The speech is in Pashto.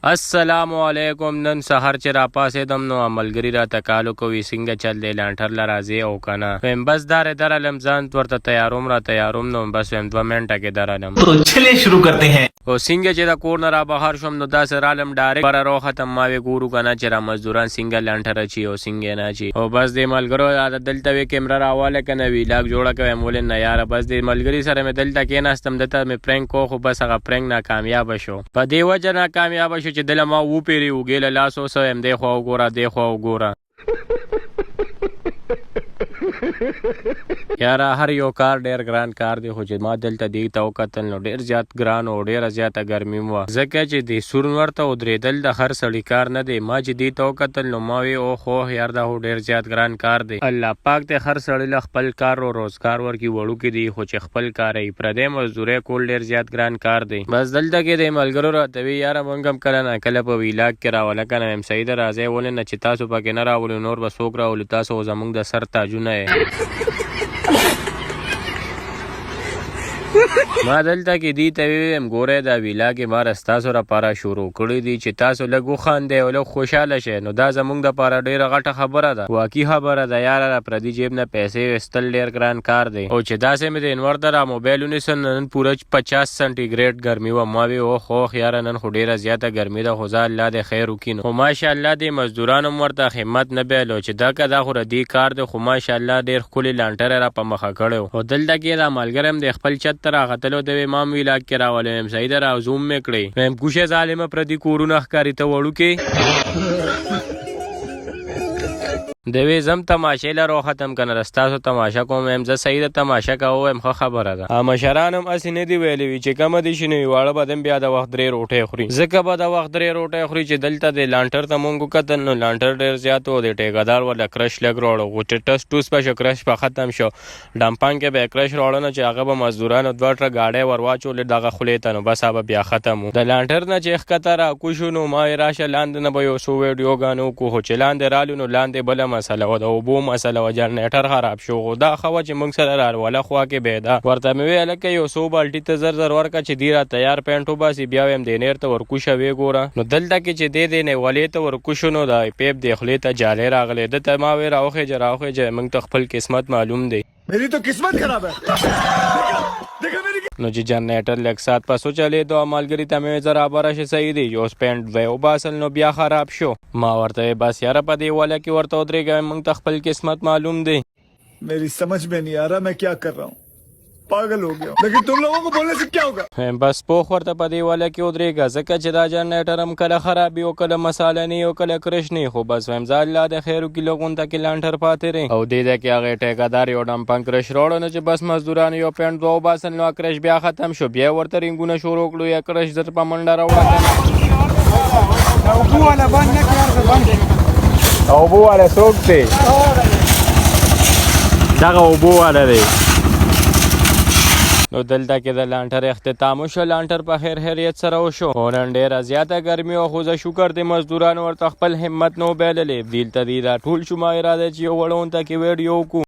السلام علیکم. نن سحر چې را پاسېدم نو ملګري راته کالو کوي څنګه چل دی لانټر له راځي او کنه ویم بس درالم ځان ورته تیاروم نو بس ویم 2 منټه کې درالم. तो चलिए शुरू करते हैं. او څنګه چې د کور نه را بهر شوم نو داسې رالم ډایرکټ پر رو ختم ما وی ګورو کنه چې را مزدوران څنګه لانټر اچي او څنګه نه اچي او بس د ملګرو دلته وی کیمرا راواله کنه وی لاګ جوړه کوي مول نه یار بس د ملګری سره مې دلته کې ناستم دته مې پرنګ کو خو بس هغه پرنګ ناکامیاب شو په دی وجه ناکامیاب شو چې دله ما و پیری وګیل لاس اوس هم دی خو وګوره یاره هر یو کار ډیر ګران کار دی خو چې ما دلته دی ته وکتل نو ډیر زیات ګران او ډیره زیاته ګرمي مو ځکه چې د سورن ورته ودرېدل د هر سړي کار نه دی ما چې دی ته وکتل نو ما وی او خو یار دا ډیر زیات ګران کار دی الله پاک ته هر سړي له خپل کار او روزګار ورکی وړو کې دی خو چې خپل کار یې پردې مزدوري کول ډیر زیات ګران کار دی بس دلته کې د ملګرو راته وی یاره مونږ هم کله نه کله په ویلاګ کې راوله کنه هم سید راځي ولې نه چې تاسو پکې نه راولو نور به څوک راولو تاسو زمونږ د سر تاجونه ما دلته کې دی ته ویم ګوره دا ویلا کې ما رستاسو را پاره شروع کړی دی چې تاسو لګو خاندې او لګ خوشاله شئ نو دا زمونږ د پاره ډیره غټه خبره ده واقعي خبره ده یار را پردي جیب نه پیسې وستل ډیر ګران کار دی او چې داسې مې د انورټر را موبایلونه سن نن پوره 50 سنټیګریډ ګرمي و ما وی او خو یار نن خو ډیره زیاته ګرمي ده خو ځا الله دې خیر وکړي او ماشاءالله دې مزدورانو ورته همت نه بیلو چې دا کدا خو ردی کار دی خو ماشاءالله ډیر خولي لانټر را په مخه کړو او دلته کې دا ملګرم د خپل چت را غتلو د امام ویلاګ کې راولم سید را زوم مې کړی مې کوشه ظالمه پردي کورونه ښکاری ته وړو کې دوی زم تماشې لرو ختم کنه رستاسو تماشا کوم هم ز سید تماشا کوم خو خبره ده مشرانم اسی نه دی ویلې وی چې کوم دي شنو واړه بدن بیا د وخت درې روټه خوري زکه به د وخت درې روټه خوري چې دلته د لانټر ته مونږ کتن نو لانټر ډیر زیات و د ټیکادار ولا کرش لګ وروړو غوټه ټس ټوس په کرش په ختم شو ډمپان کې به کرش وروړو نه چې هغه به مزدورانو دوه گاډي ورواچول دغه خلیته نو بس هغه بیا ختم د لانټر نه چې ښکتره کوشونو ما راشه لاندې نه به یو سو ویډیو غانو کو هو چې لاندې رالو نو لاندې بل مسله و د اوبو مسله و جنریټر خراب شو دا خو چې موږ سره راوله خوا کې بيدا ورته مې ویل کې یو سو بالټي ته زر ورکا چې دیره تیار پینټو باسي بیا هم د نیر ته ورکوشه وی ګوره نو دلته کې چې دې نه ولې ته ورکوشنو دا پیپ د خلې ته جاله راغله د ته ما وی راوخه جراوخه موږ ته خپل قسمت معلوم دی मेरी तो किस्मत खराब है देखो मेरी نو چې جنریټر لږ سات پسو چلی دو ملګری ته مې زرا برشه صحیح دی یو سپینډ وی او باسل نو بیا خراب شو ما ورته بس یاره په دی ولا کې ورته درېږم موږ ته خپل قسمت معلوم دی मेरी समझ में नहीं आ रहा मैं क्या कर रहा हूँ पागल हो गया लेकिन तुम लोगों को बोलने से क्या होगा بس پوخ ورته په دی ولا کې ودرېږه ځکه چې دا جنریټر هم کله خراب او کله مساله نه او کله کرش نه خو بس ویم ځا الله د خیرو کې لګون ته کې لانټر پاتې رې او دې دا کې هغه ټیکادار یو ډم پنک کرش روړ نه چې بس مزدوران یو پینټ دوه باسن نو کرش بیا ختم شو بیا ورته رنگونه شروع کړو یا کرش در په منډه راوړل او بو ولا باندې کار باندې او بو ولا سوکته دا او بو ولا دی نو دلته کې د لانټر اختتام شو لانټر په خیر خیریت سره وشو نن ډیره زیاته ګرمي او خو زه شکر د مزدورانو ورته خپل همت نو بیللې دلته دی دا ټول شما اراده چې وړون ته کې ویډیو کو